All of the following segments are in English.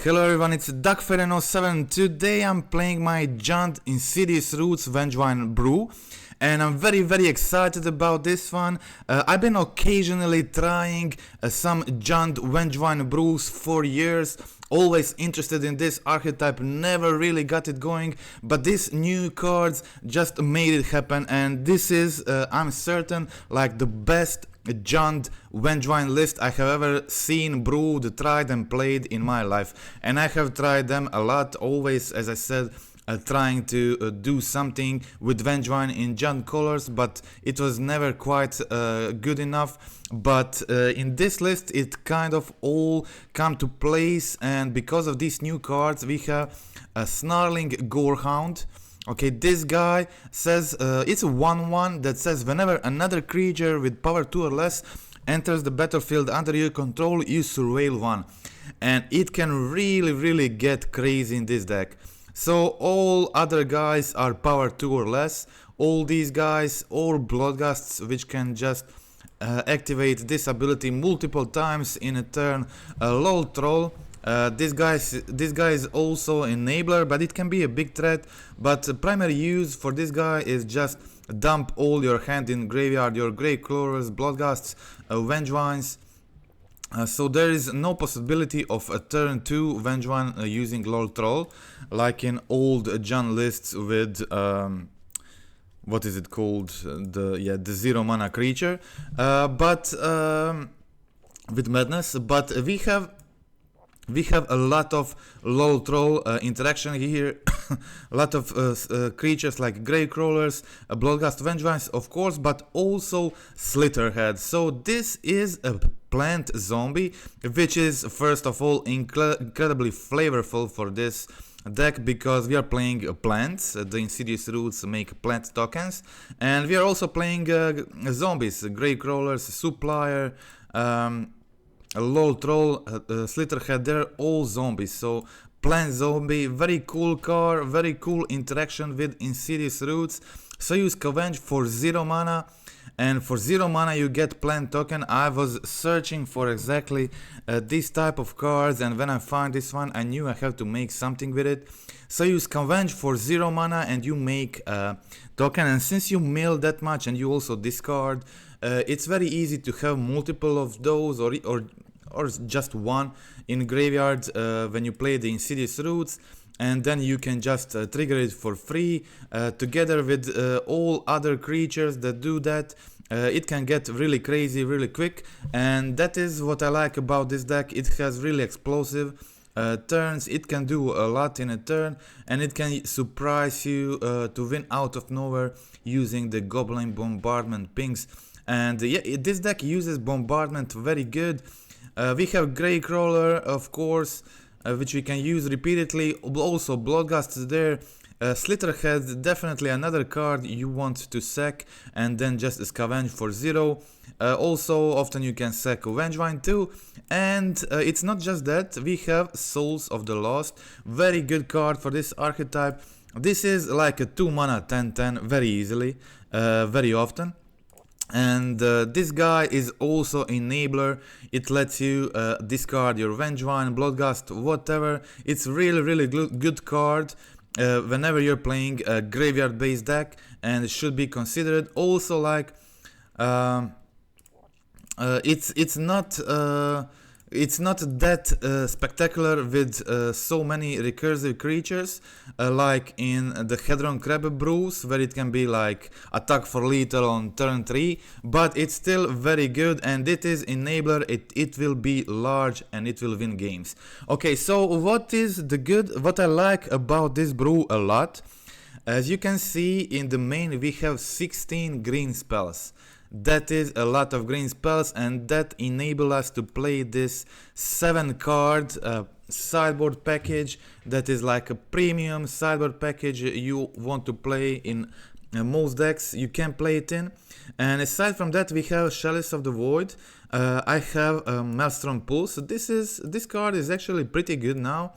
Hello everyone, it's DuckFairy07. Today I'm playing my Giant Insidious Roots Vengevine brew, and I'm very excited about this one. I've been occasionally trying some Giant Vengevine brews for years, always interested in this archetype, never really got it going, but these new cards just made it happen, and this is, I'm certain, like the best Giant Vengevine list I have ever seen, brewed, tried and played in my life. And I have tried them a lot, always, as I said, trying to do something with Vengevine in Giant colors, but it was never quite good enough. But in this list it kind of all come to place, and because of these new cards we have a Snarling Gorehound. Okay, this guy says, it's a 1/1 that says whenever another creature with power 2 or less enters the battlefield under your control, you surveil one. And it can really get crazy in this deck. So all other guys are power 2 or less, all these guys, all Bloodghasts, which can just activate this ability multiple times in a turn. Lotleth Troll. This guy is also enabler, but it can be a big threat. But primary use for this guy is just dump all your hand in graveyard, your Gravecrawlers, Bloodghasts, Vengevines. So there is no possibility of a turn 2 Vengevine using Lotleth Troll, like in old Jun lists with what is it called? The 0 mana creature, but with Madness. But we have a lot of Lotleth Troll interaction here, a lot of creatures like Gravecrawlers, Bloodghast, Vengevines, of course, but also Slitherhead. So this is a plant zombie, which is first of all incredibly flavorful for this deck, because we are playing plants. The Insidious Roots make plant tokens, and we are also playing zombies, Gravecrawlers, Supplier, Lotleth Troll, Slitherhead, they're all zombies. So plant zombie, very cool card, very cool interaction with Insidious Roots. So you scavenge for 0 mana, and for 0 mana you get plant token. I was searching for exactly this type of cards, and when I found this one I knew I have to make something with it. So you scavenge for 0 mana and you make a token, and since you mill that much and you also discard, it's very easy to have multiple of those, or just one in graveyard when you play the Insidious Roots, and then you can just trigger it for free together with all other creatures that do that. It can get really crazy really quick, and that is what I like about this deck. It has really explosive turns, it can do a lot in a turn, and it can surprise you to win out of nowhere using the Goblin Bombardment pings. And yeah, this deck uses Bombardment very good. We have Gravecrawler, of course, which we can use repeatedly. Also Bloodghast is there. Slitherhead, definitely another card you want to sack and then just scavenge for 0. Also often you can sack Vengevine too. And it's not just that, we have Souls of the Lost, very good card for this archetype. This is like a 2 mana 10/10 very easily, very often. And this guy is also enabler. It lets you discard your Vengevine, Bloodghast, whatever. It's really good card whenever you're playing a graveyard based deck, and it should be considered. Also, like it's not that spectacular with so many recursive creatures like in the Hedron Crab brews, where it can be like attack for lethal on turn 3, but it's still very good, and it is enabler. It will be large and it will win games. Okay, so what I like about this brew a lot, as you can see in the main we have 16 green spells. That is a lot of green spells, and that enable us to play this 7 card sideboard package. That is like a premium sideboard package you want to play in most decks you can play it in. And aside from that we have Chalice of the Void. I have Maelstrom Pulse. This card is actually pretty good now.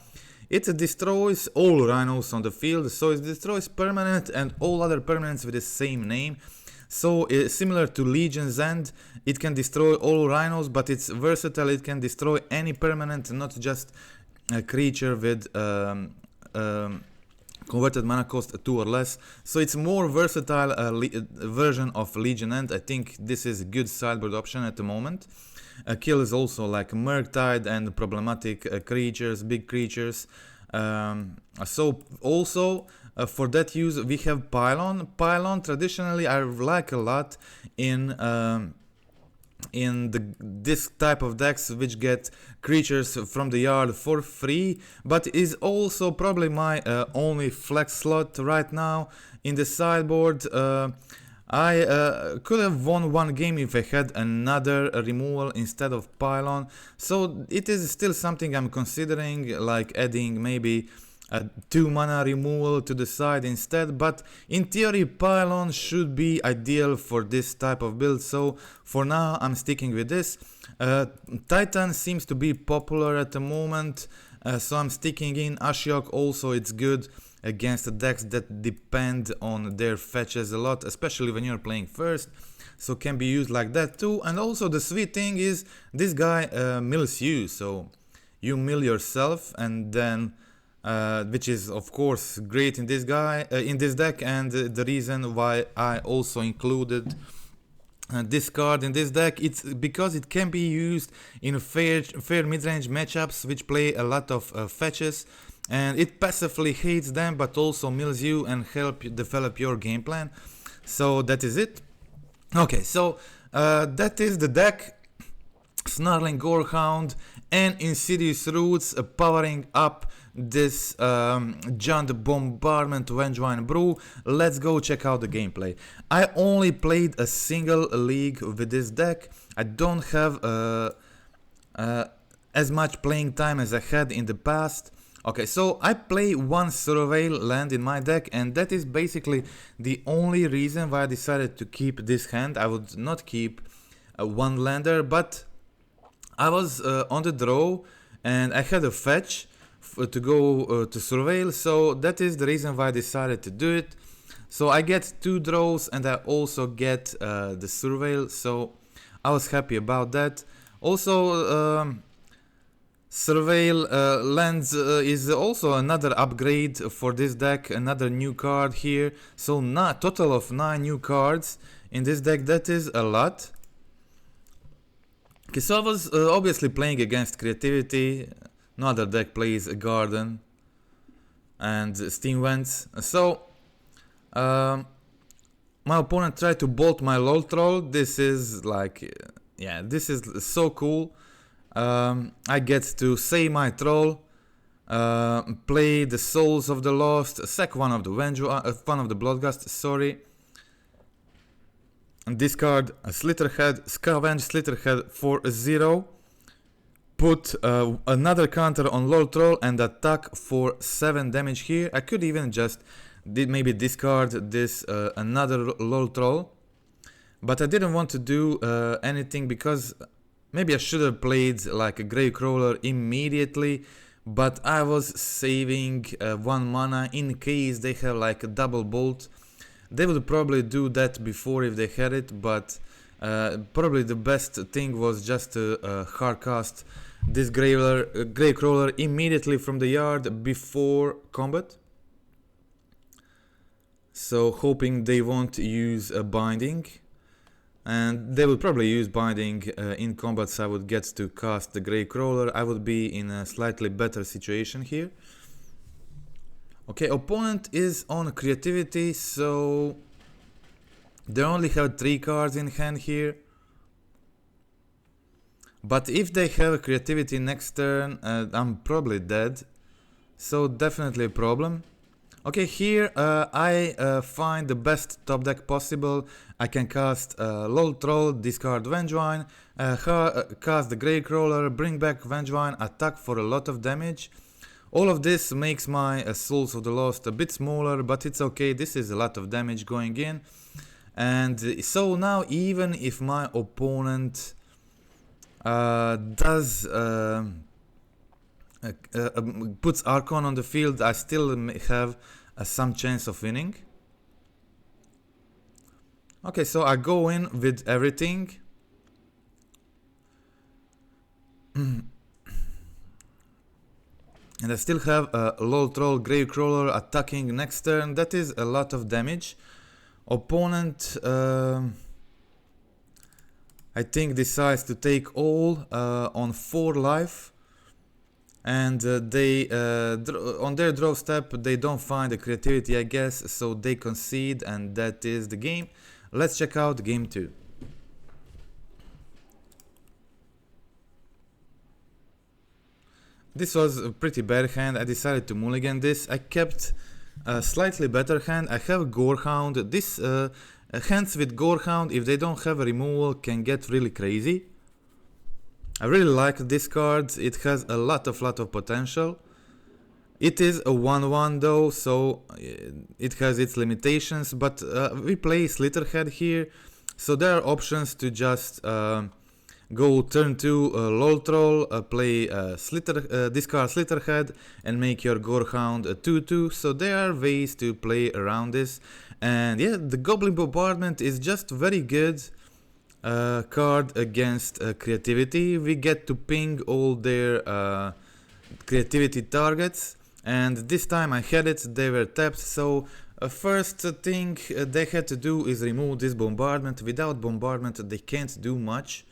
It destroys all rhinos on the field, so it destroys permanent and all other permanents with the same name. So similar to Legion's End, it can destroy all rhinos, but it's versatile. It can destroy any permanent, not just a creature with converted mana cost 2 or less, so it's more versatile version of Legion End. I think this is a good sideboard option at the moment. Kills also like Murktide and problematic creatures, big creatures. So also for that use we have Pylon. Pylon traditionally I like a lot in this type of decks, which get creatures from the yard for free, but is also probably my only flex slot right now in the sideboard. I could have won one game if I had another removal instead of Pylon, so it is still something I'm considering, like adding maybe a 2 mana removal to the side instead, but in theory Pylon should be ideal for this type of build, so for now I'm sticking with this. Titan seems to be popular at the moment, so I'm sticking in. Ashiok also, it's good against the decks that depend on their fetches a lot, especially when you're playing first, so can be used like that too. And also the sweet thing is this guy mills you, so you mill yourself, and then which is of course great in this deck, and the reason why I also included this card in this deck, it's because it can be used in fair mid-range matchups which play a lot of fetches, and it passively hates them but also mills you and help you develop your game plan. So that is it. Okay, so that is the deck. Snarling Gorehound and Insidious Roots powering up this Giant Bombardment Vengevine brew. Let's go check out the gameplay. I only played a single league with this deck. I don't have as much playing time as I had in the past. Okay, so I play one Surveil land in my deck, and that is basically the only reason why I decided to keep this hand. I would not keep one lander, but I was on the draw and I had a fetch to go to Surveil, so that is the reason why I decided to do it. So I get 2 draws and I also get the Surveil, so I was happy about that. Also Surveil lands is also another upgrade for this deck, another new card here, so total of 9 new cards in this deck. That is a lot. Okay, so I was obviously playing against Creativity. No other deck plays a Garden and Steam Vents. So my opponent tried to bolt my Lotleth Troll. This is like, yeah, this is so cool. I get to say my troll, play the Souls of the Lost, sack one of the Bloodghast, sorry. And discard a Slitherhead, scavenge Slitherhead for 0, put another counter on Lotleth Troll and attack for 7 damage here. I could even just maybe discard this another Lotleth Troll, but I didn't want to do anything because maybe I should have played like a Gravecrawler immediately, but I was saving 1 mana in case they have like a double bolt. They would probably do that before if they had it, but probably the best thing was just to hardcast this Gravecrawler immediately from the yard before combat. So hoping they won't use a binding, and they will probably use binding in combat, so I would get to cast the Gravecrawler. I would be in a slightly better situation here. Okay, opponent is on Creativity, so they only have 3 cards in hand here. But if they have Creativity next turn, I'm probably dead. So definitely a problem. Okay, here I find the best top deck possible. I can cast Lotleth Troll, discard Vengevine, cast the Gravecrawler, bring back Vengevine, attack for a lot of damage. All of this makes my Souls of the Lost a bit smaller, but it's okay, this is a lot of damage going in. And so now even if my opponent puts Archon on the field, I still have some chance of winning. Okay, so I go in with everything. And I still have a Lotleth Troll Gravecrawler attacking next turn. That is a lot of damage. Opponent, I think, decides to take all on 4 life. And they on their draw step they don't find the creativity, I guess, so they concede, and that is the game. Let's check out game 2. This was a pretty bad hand. I decided to mulligan this. I kept a slightly better hand. I have Gorehound. This hands with Gorehound, if they don't have a removal, can get really crazy. I really like this card. It has a lot of potential. It is a 1/1 though, so it has its limitations, but we play Slitherhead here, so there are options to just go turn 2 Lotleth Troll, play discard Slitherhead and make your Gorehound a 2/2, so there are ways to play around this. And yeah, the Goblin Bombardment is just very good card against creativity. We get to ping all their creativity targets, and this time I had it, they were tapped, so first thing they had to do is remove this bombardment. Without bombardment they can't do much.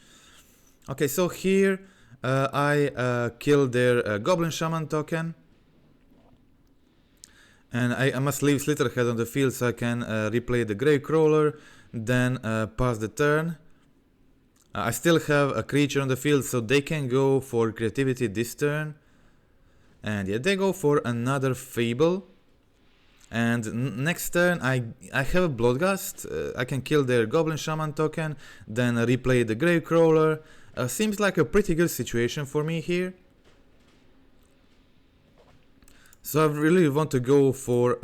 Okay, so here I killed their Goblin Shaman token, and I must leave Slitherhead on the field so I can replay the Gravecrawler, then pass the turn. I still have a creature on the field, so they can go for creativity this turn. And yeah, they go for another Fable. And next turn I have a Bloodghast. I can kill their Goblin Shaman token, then replay the Gravecrawler. Seems like a pretty good situation for me here. So I really want to go for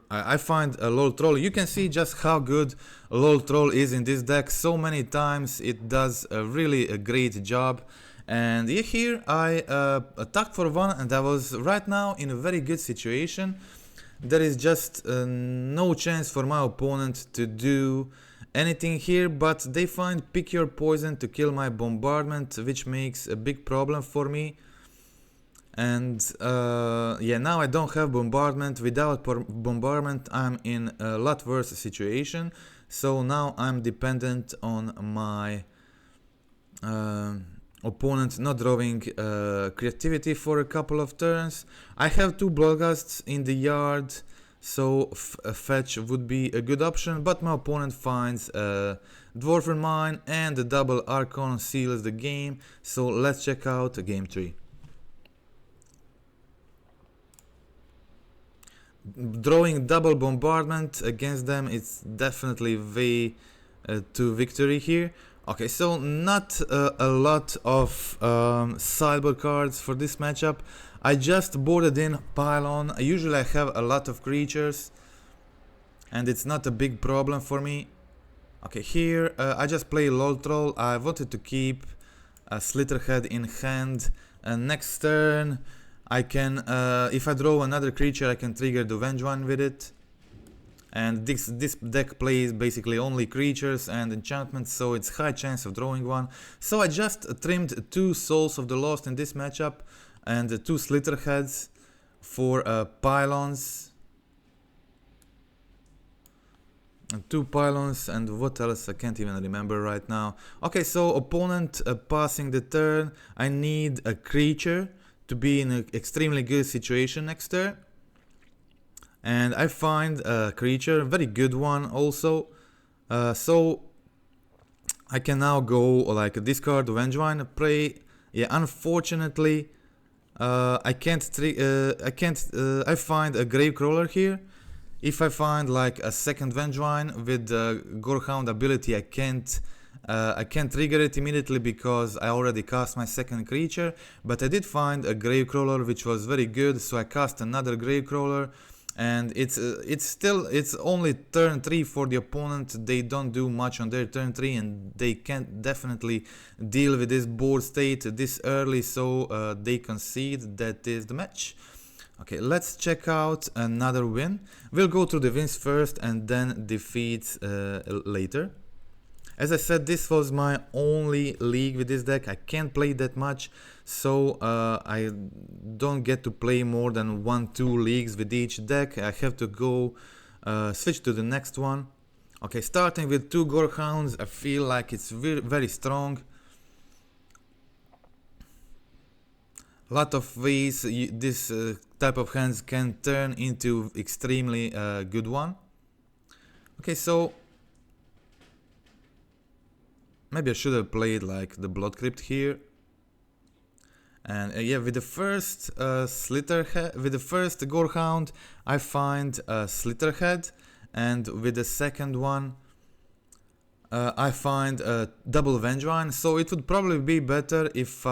I find a Lotleth Troll. You can see just how good Lotleth Troll is in this deck. So many times it does a great job. And here I attacked for 1, and I was right now in a very good situation. There is just no chance for my opponent to do anything here, but they find Pick Your Poison to kill my bombardment, which makes a big problem for me. And yeah, now I don't have bombardment. Without bombardment I'm in a lot worse situation, so now I'm dependent on my opponent not drawing creativity for a couple of turns. I have 2 Bloodghasts in the yard, so a fetch would be a good option, but my opponent finds Dwarven Mine, and the double Archon seals the game. So let's check out game 3. Drawing double bombardment against them, it's definitely way to victory here. Okay, so not a lot of sideboard cards for this matchup. I just boarded in Pylon. Usually I have a lot of creatures, and it's not a big problem for me. Okay, here I just play Lotleth Troll. I wanted to keep a Slitherhead in hand, and next turn I can, if I draw another creature, I can trigger the Vengevine with it. And this deck plays basically only creatures and enchantments, so it's high chance of drawing one. So I just trimmed 2 Souls of the Lost in this matchup, and 2 Slitherheads for Pylons. And 2 Pylons, and what else I can't even remember right now. Okay, so opponent passing the turn. I need a creature to be in an extremely good situation next turn. And I find a creature, a very good one also. So I can now go like discard Vengevine, play. Yeah, unfortunately I can't I find a Gravecrawler here. If I find like a second Vengevine with the Gorehound ability, I can't trigger it immediately because I already cast my second creature. But I did find a Gravecrawler which was very good, so I cast another Gravecrawler. And it's only turn 3 for the opponent. They don't do much on their turn 3, and they can't definitely deal with this board state this early, so they concede. That is the match. Okay, let's check out another win. We'll go through the wins first and then defeats later. As I said, this was my only league with this deck. I can't play that much, so I don't get to play more than 1-2 leagues with each deck. I have to go switch to the next one. Okay, starting with 2 Gorehounds, I feel like it's very strong. A lot of ways this type of hands can turn into extremely good one. Okay, so maybe I should have played like the Blood Crypt here. And yeah, with the first Slitherhead, with the first Gorehound, I find Slitherhead, and with the second one, I find double Vengevine. So it would probably be better if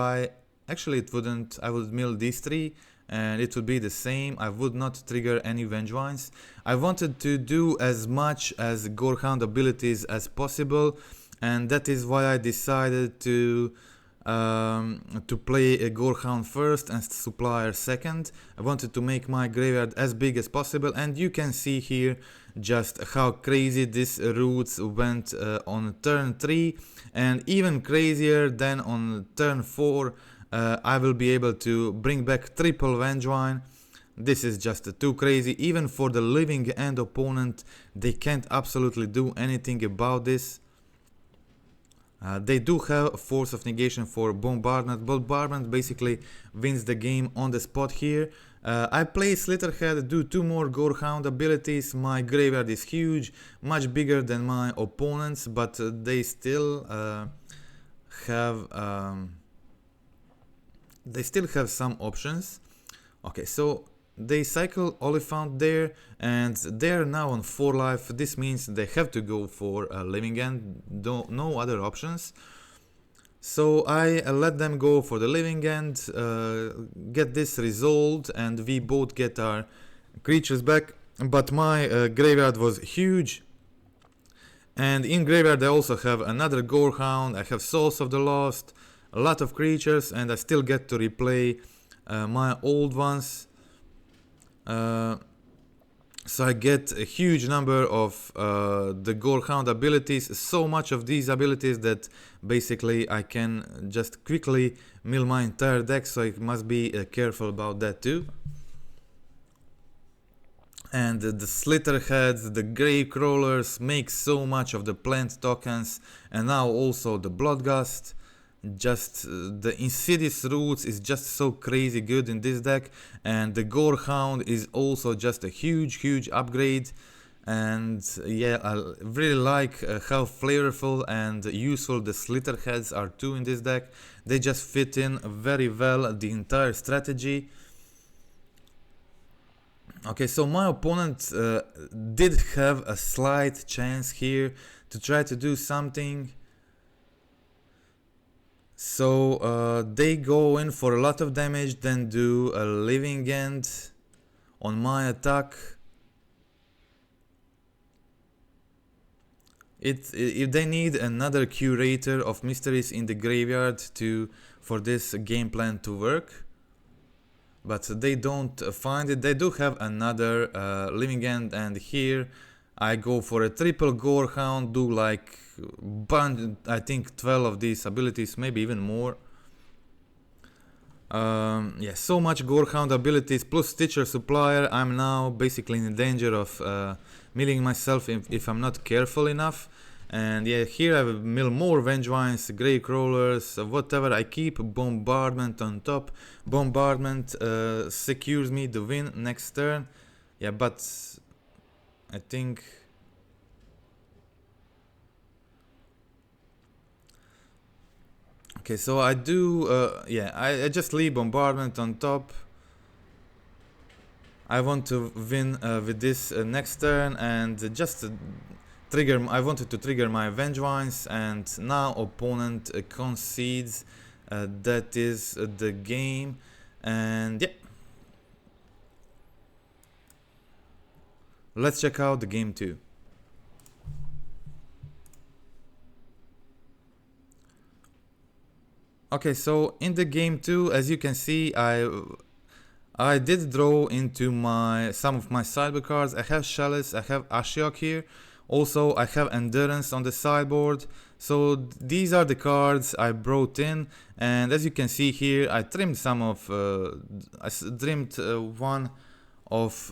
actually it wouldn't. I would mill these 3, and it would be the same. I would not trigger any Vengevines. I wanted to do as much as Gorehound abilities as possible, and that is why I decided to play a Gorehound first and Supplier second. I wanted to make my graveyard as big as possible, and you can see here just how crazy this Roots went on turn 3, and even crazier than on turn 4. I will be able to bring back triple Vengevine. This is just too crazy. Even for the living end opponent, they can't absolutely do anything about this. They do have Force of Negation for Bombardment. Bombardment basically wins the game on the spot here. I play Slitherhead, do 2 more Gorehound abilities. My graveyard is huge, much bigger than my opponents, but they still have some options. Okay, so they cycle Oliphant there, and they're now on 4 life. This means they have to go for a living end, no other options. So I let them go for the living end, get this resolved, and we both get our creatures back. But my graveyard was huge, and in graveyard I also have another Gorehound. I have Souls of the Lost, a lot of creatures, and I still get to replay my old ones. So I get a huge number of the Gorehound abilities, so much of these abilities that basically I can just quickly mill my entire deck, so I must be careful about that too. And the Slitherheads, the Gravecrawlers make so much of the plant tokens, and now also the Bloodghast. Just the Insidious Roots is just so crazy good in this deck, and the Gorehound is also just a huge upgrade. And yeah, I really like how flavorful and useful the Slitherheads are too in this deck. They just fit in very well the entire strategy. Okay, so my opponent did have a slight chance here to try to do something. So they go in for a lot of damage, then do a living end on my attack. If they need another Curator of Mysteries in the graveyard for this game plan to work, but they don't find it. They do have another living end, and here I go for a triple Gorehound, do like I think 12 of these abilities, maybe even more. Yeah, so much Gorehound abilities plus Stitcher Supplier. I'm now basically in danger of milling myself if I'm not careful enough. And yeah, here I will mill more Vengevines, Gravecrawlers, whatever. I keep Bombardment on top. Bombardment secures me the win next turn. Yeah, but I think okay, so I do yeah, I just leave Bombardment on top. I want to win with this next turn, and just trigger. I wanted to trigger my Vengevines, and now opponent concedes. That is the game, and yeah. Let's check out the game 2. Okay, so in the game 2, as you can see, I did draw into some of my sideboard cards. I have Chalice, I have Ashiok here. Also, I have Endurance on the sideboard. So these are the cards I brought in, and as you can see here, I trimmed some of, trimmed one of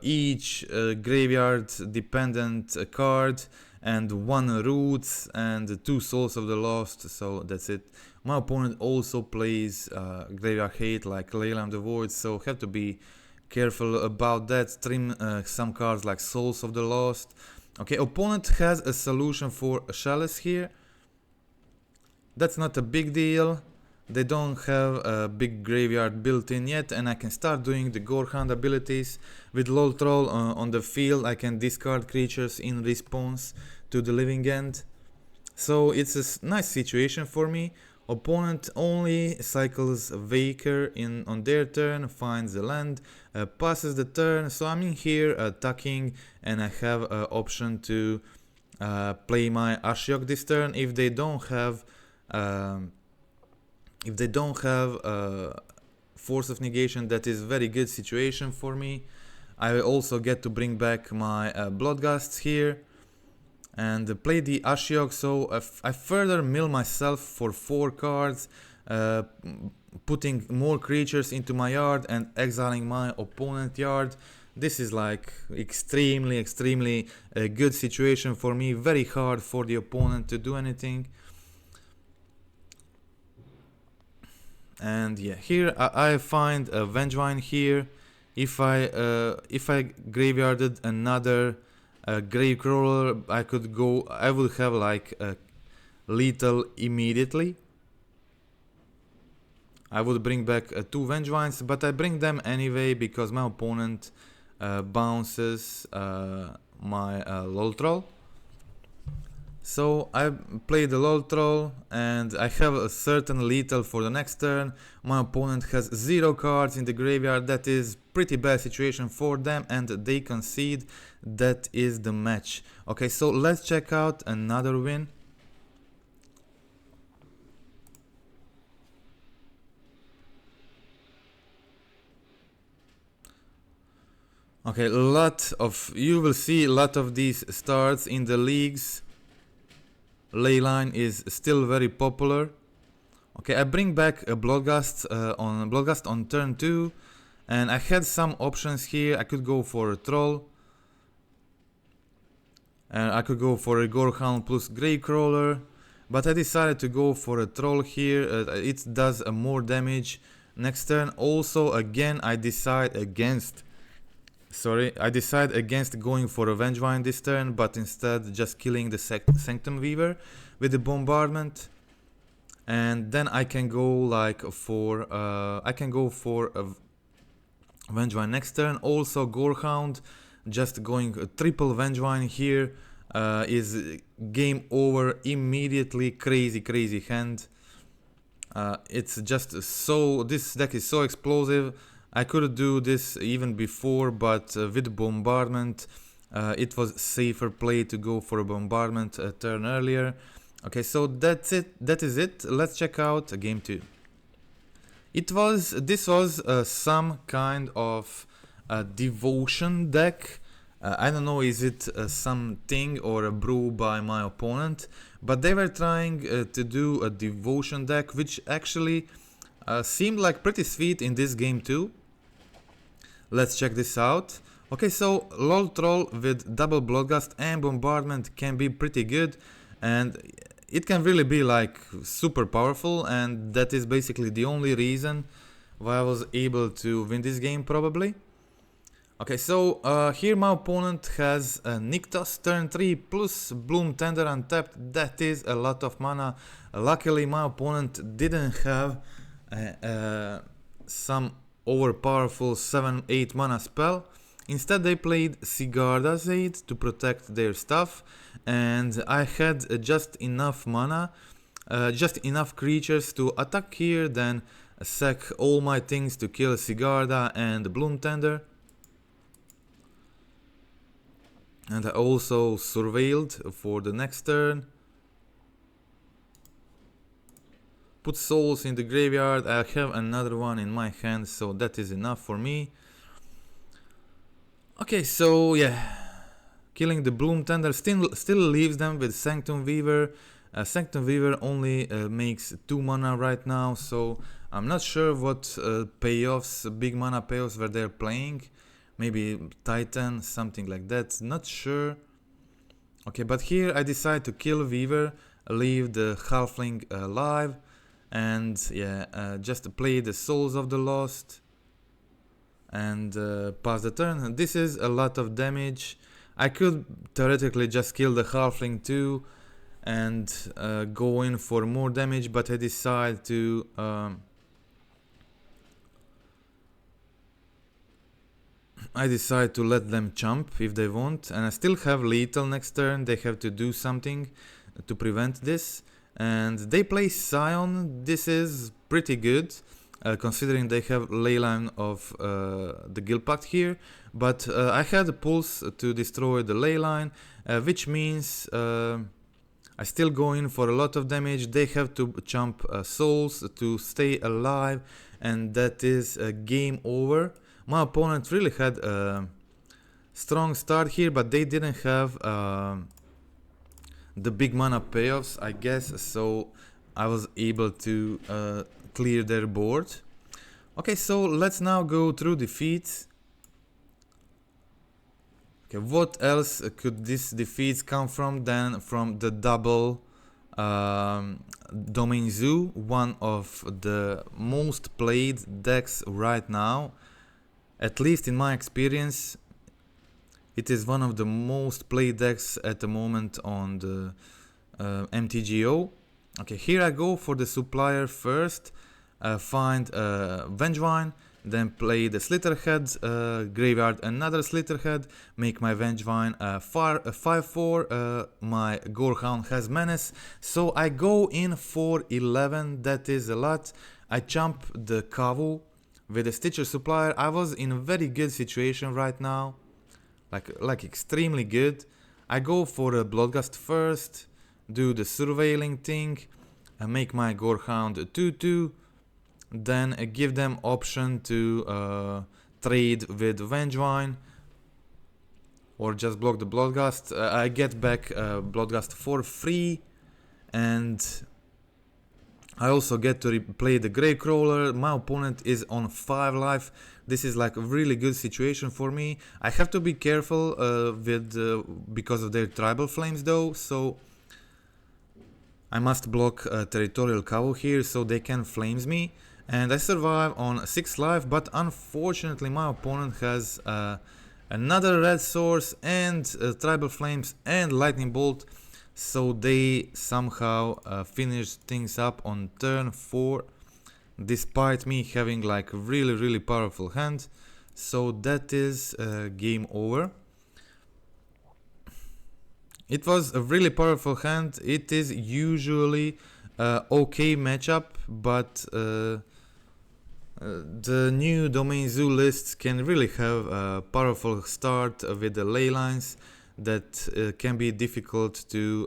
each graveyard dependent card, and 1 Roots and 2 Souls of the Lost, so that's it. My opponent also plays Graveyard Hate like Leyline of the Void, so have to be careful about that. Trim some cards like Souls of the Lost. Okay, opponent has a solution for a Chalice here. That's not a big deal. They don't have a big graveyard built in yet, and I can start doing the Gorehound abilities. With Lotleth Troll on the field, I can discard creatures in response to the living end. So it's a nice situation for me. Opponent only cycles Vigor in on their turn, finds the land, passes the turn. So I'm in here attacking, and I have an option to play my Ashiok this turn. If they don't have Force of Negation, that is very good situation for me. I also get to bring back my Bloodghasts here and play the Ashiok, so I further mill myself for 4 cards, putting more creatures into my yard and exiling my opponent yard. This is like extremely good situation for me, very hard for the opponent to do anything. And yeah, here I find a Vengevine here. If I graveyarded another Gravecrawler, I would have like a lethal immediately. I would bring back 2 Vengevines, but I bring them anyway because my opponent bounces my Lotleth Troll. So I play the Lotleth Troll and I have a certain lethal for the next turn. My opponent has 0 cards in the graveyard. That is pretty bad situation for them, and they concede. That is the match. Okay, so let's check out another win. Okay, you will see a lot of these starts in the leagues. Leyline is still very popular. Okay, I bring back a Bloodghast on turn 2, and I had some options here. I could go for a Troll, and I could go for a Gorehound plus Gravecrawler, but I decided to go for a Troll here. It does more damage next turn. Also, again, I decide against going for a Vengevine this turn, but instead just killing the Sanctum Weaver with the Bombardment, and then I can go like for a Vengevine next turn. Also Gorehound, just going a triple Vengevine here is game over immediately. Crazy hand. It's just so, this deck is so explosive. I could do this even before, but with Bombardment it was safer play to go for a Bombardment a turn earlier. Okay, so that is it. Let's check out game 2. This was some kind of devotion deck. I don't know, is it something or a brew by my opponent, but they were trying to do a devotion deck, which actually seemed like pretty sweet in this game too. Let's check this out. Okay, so Lotleth Troll with double Bloodghast and Bombardment can be pretty good, and it can really be like super powerful, and that is basically the only reason why I was able to win this game probably. Okay, so here my opponent has Nykthos turn 3 plus Bloom Tender untapped. That is a lot of mana. Luckily my opponent didn't have some overpowerful 7-8 mana spell. Instead they played Sigarda's Aid to protect their stuff, and I had just enough mana, just enough creatures to attack here, then sack all my things to kill Sigarda and Bloom Tender. And I also surveilled for the next turn. Put souls in the graveyard. I have another one in my hand, so that is enough for me. Okay, so yeah, Killing the Bloom Tender still leaves them with Sanctum Weaver. Sanctum Weaver only makes 2 mana right now, so I'm not sure what payoffs, big mana payoffs were they're playing. Maybe Titan, something like that, not sure. Okay, but here I decide to kill Weaver, leave the Halfling alive, and yeah, just play the Souls of the Lost and pass the turn. And this is a lot of damage. I could theoretically just kill the Halfling too and go in for more damage, but I decide to let them jump if they want, and I still have lethal next turn. They have to do something to prevent this, and they play Scion. This is pretty good considering they have Leyline of the Guild Pact here, but I had a Pulse to destroy the Leyline, which means I still go in for a lot of damage. They have to jump souls to stay alive, and that is game over. My opponent really had a strong start here, but they didn't have the big mana payoffs, I guess, so I was able to clear their board. Okay, so let's now go through defeats. Okay, what else could these defeats come from than from the double Domain Zoo, one of the most played decks right now. At least in my experience, it is one of the most played decks at the moment on the MTGO. Okay, here I go for the Supplier first, find Vengevine, then play the Slitherhead, graveyard another Slitherhead, make my Vengevine 5-4, my Gorehound has Menace, so I go in for 11, that is a lot. I jump the Kavu with the Stitcher Supplier. I was in a very good situation right now, like extremely good. I go for a Bloodghast first, do the surveilling thing, make my Gorehound 2-2, then give them option to trade with Vengevine or just block the Bloodghast. I get back Bloodghast for free, and I also get to play the Gravecrawler. My opponent is on 5 life. This is like a really good situation for me. I have to be careful because of their Tribal Flames though, so I must block Territorial Kavu here so they can Flames me. And I survive on 6 life, but unfortunately my opponent has another red source and Tribal Flames and Lightning Bolt. So they somehow finished things up on turn 4, despite me having like a really powerful hand. So that is game over. It was a really powerful hand. It is usually okay matchup, but the new Domain Zoo lists can really have a powerful start with the ley lines that can be difficult to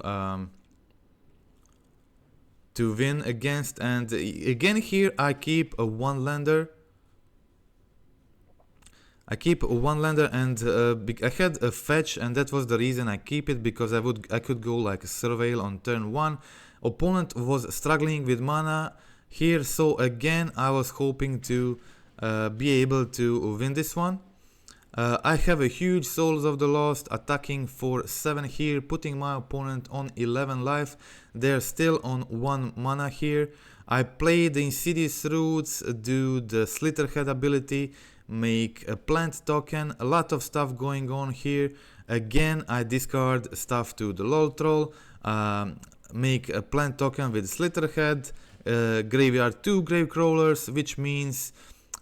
win against. And again here I keep a one lander. And I had a fetch, and that was the reason I keep it, because I could go like a surveil on turn 1. Opponent was struggling with mana here, so again I was hoping to be able to win this one. I have a huge Souls of the Lost attacking for 7 here, putting my opponent on 11 life. They're still on 1 mana here. I play the Insidious Roots, do the Slitherhead ability, make a plant token, a lot of stuff going on here. Again I discard stuff to the Lotleth Troll, make a plant token with Slitherhead, graveyard 2 Gravecrawlers, which means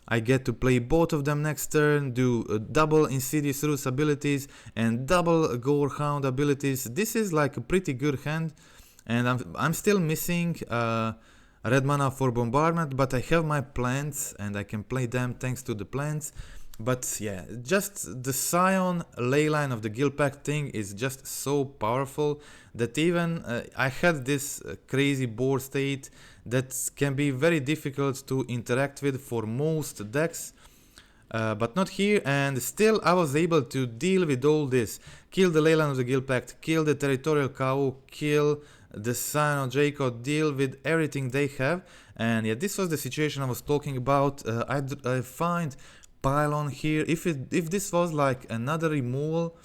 I get to play both of them next turn, do double Insidious Roots abilities and double Gorehound abilities. This is like a pretty good hand, and I'm still missing red mana for bombardment, but I have my plants and I can play them thanks to the plants. But yeah, just the Scion leyline of the Guild Pact thing is just so powerful that even I had this crazy board state that can be very difficult to interact with for most decks. but not here, and still I was able to deal with all this. Kill the Leyline of the Guild Pact, kill the Territorial Cow, kill the Scion of Draco, deal with everything they have. And yeah, this was the situation I was talking about. I find Pylon here. If this was like another removal,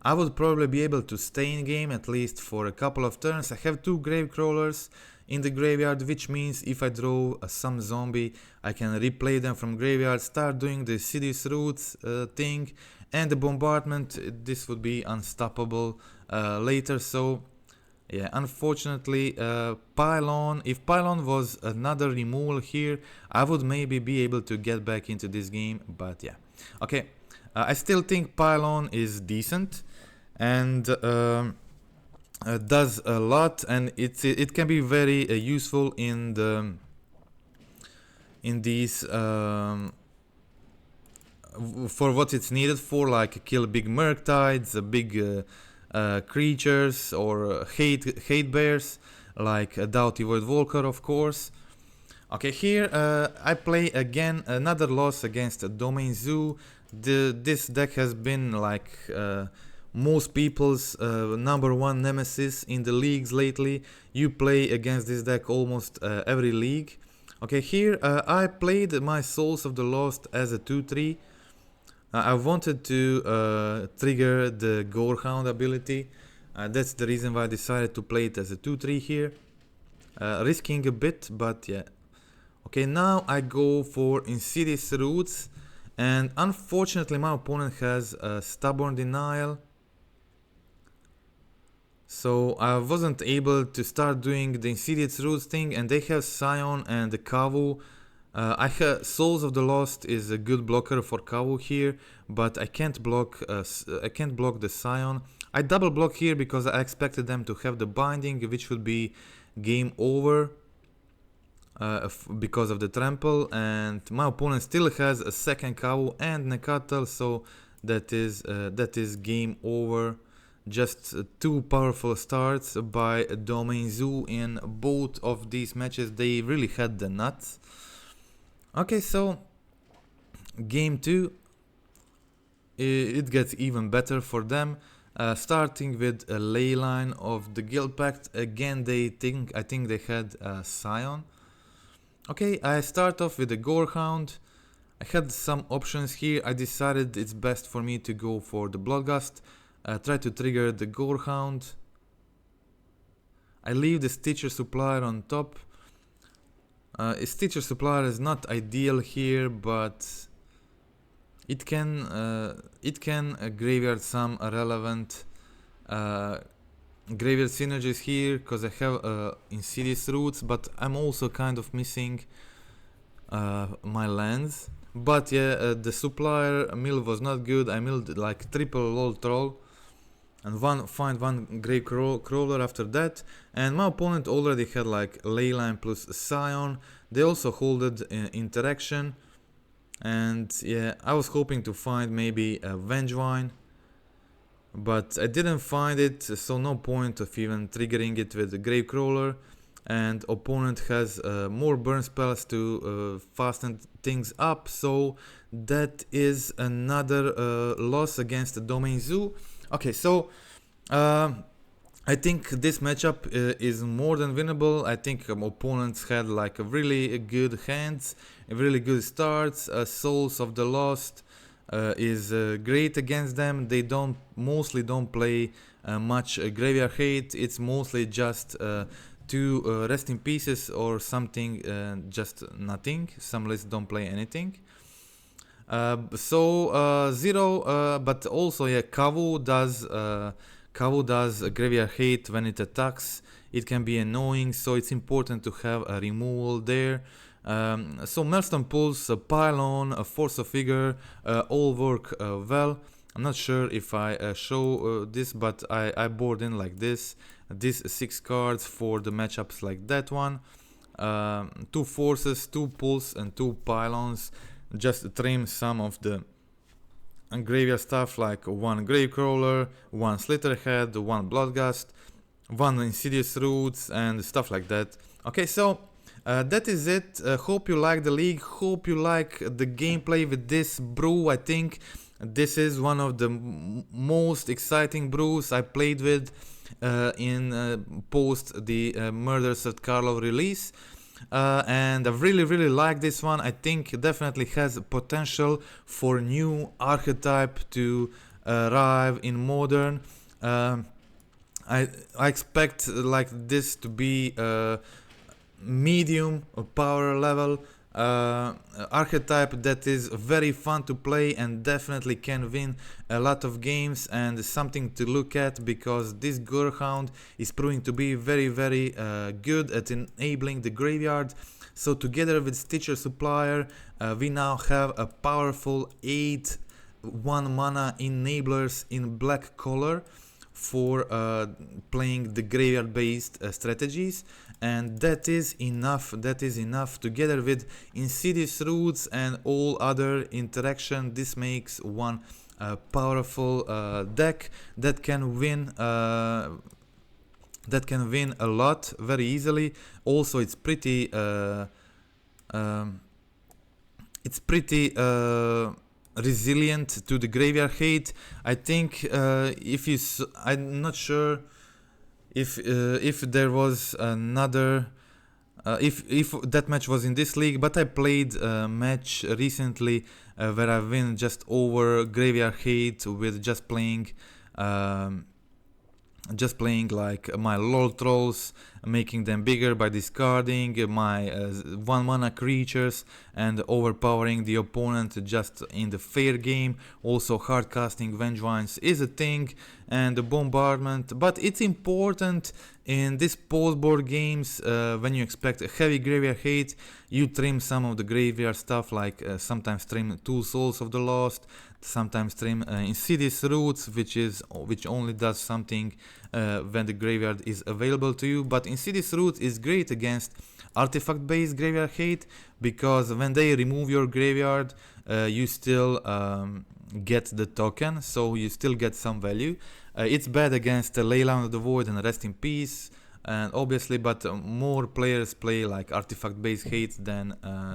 I would probably be able to stay in game at least for a couple of turns. I have 2 Gravecrawlers in the graveyard, which means if I draw some zombie, I can replay them from graveyard, start doing the Insidious Roots thing, and the bombardment. This would be unstoppable later. So yeah, unfortunately, Pylon, if Pylon was another removal here, I would maybe be able to get back into this game, but yeah. Okay, I still think Pylon is decent, and does a lot, and it can be very useful in these for what it's needed for, like kill big Murktides, big creatures, or hate bears like Doughty Void Walker, of course. Okay, here I play again another loss against Domain Zoo. This deck has been like most people's #1 nemesis in the leagues lately. You play against this deck almost every league. Okay, here I played my Souls of the Lost as a 2/3. I wanted to trigger the Gorehound ability. That's the reason why I decided to play it as a 2/3 here. Risking a bit, but yeah. Okay, now I go for Insidious Roots, and unfortunately my opponent has a Stubborn Denial. So I wasn't able to start doing the Insidious Roots thing, and they have Scion and the Kavu. I have Souls of the Lost is a good blocker for Kavu here, but I can't block the Scion. I double block here because I expected them to have the binding, which would be game over because of the trample, and my opponent still has a second Kavu and Nekatal, so that is game over. Just 2 powerful starts by Domain Zoo in both of these matches. They really had the nuts. Okay, so game 2, it gets even better for them. Starting with a Leyline of the Guild Pact. Again, I think they had Scion. Okay, I start off with a Gorehound. I had some options here. I decided it's best for me to go for the Bloodghast. Try to trigger the Gorehound. I leave the Stitcher Supplier on top. Stitcher Supplier is not ideal here, but it can graveyard some relevant graveyard synergies here, because I have Insidious Roots, but I'm also kind of missing my lands. But yeah, the Supplier mill was not good. I milled like triple Lotleth Troll and find one Gravecrawler after that, and my opponent already had like Leyline plus Scion. They also holded Interaction, and yeah, I was hoping to find maybe a Vengevine, but I didn't find it, so no point of even triggering it with the Gravecrawler. And opponent has more burn spells to fasten things up, so that is another loss against the Domain Zoo. Okay, so I think this matchup is more than winnable. I think opponents had like a really good hands, really good starts. Souls of the Lost is great against them. They mostly don't play much graveyard hate. It's mostly just to rest in pieces or something, just nothing. Some lists don't play anything. Zero, but also yeah, Kavu does graveyard hate when it attacks. It can be annoying, so it's important to have a removal there. So Maelstrom Pulse, Pylon, Force of Vigor, all work well. I'm not sure if I show this, but I board in like this. These 6 cards for the matchups like that one. 2 Forces, 2 Pulse, and 2 Pylons. Just trim some of the graveyard stuff, like 1 Gravecrawler, 1 Slitherhead, 1 Bloodghast, 1 Insidious Roots, and stuff like that. Okay, so That is it. Hope you like the league. Hope you like the gameplay with this brew. I think this is one of the most exciting brews I played with in post the Murders at Carlo release. And I really like this one. I think it definitely has potential for new archetype to arrive in modern. I expect like this to be medium power level archetype that is very fun to play and definitely can win a lot of games, and something to look at because this Gorehound is proving to be very good at enabling the graveyard. So together with Stitcher Supplier we now have a powerful 8 1 mana enablers in black color for playing the graveyard based strategies, and that is enough together with Insidious Roots and all other interaction. This makes one powerful deck that can win a lot very easily. Also it's pretty resilient to the graveyard hate. I think I'm not sure if there was another if that match was in this league, but I played a match recently where I win just over graveyard hate with just playing like my Lotleth Trolls, making them bigger by discarding my 1 mana creatures and overpowering the opponent just in the fair game. Also hard casting Vengevines is a thing, and the bombardment, but it's important in these post-board games when you expect a heavy graveyard hate. You trim some of the graveyard stuff, like sometimes trim 2 Souls of the Lost, sometimes trim Insidious Roots, which only does something when the graveyard is available to you. But Insidious Roots is great against artifact based graveyard hate because when they remove your graveyard you still get the token, so you still get some value. It's bad against Leyline of the Void and Rest in Peace, and obviously, but more players play like artifact based hate than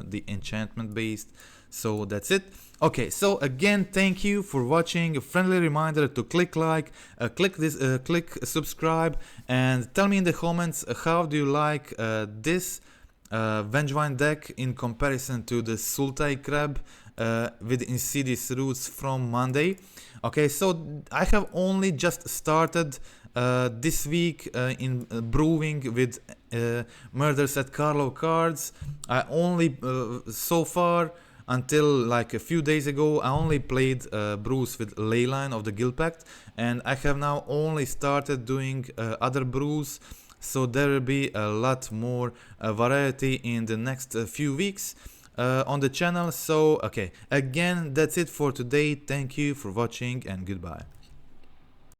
the enchantment based. So that's it. Okay, so again, thank you for watching. A friendly reminder to click like, click subscribe, and tell me in the comments how do you like this Vengevine deck in comparison to the Sultai Crab with Insidious Roots from Monday. Okay, so I have only just started this week in brewing with Murders at Carlo cards. I only so far, until like a few days ago, I only played brews with Leyline of the Guild Pact, and I have now only started doing other brews, so there will be a lot more variety in the next few weeks on the channel. So okay, again, that's it for today. Thank you for watching and goodbye.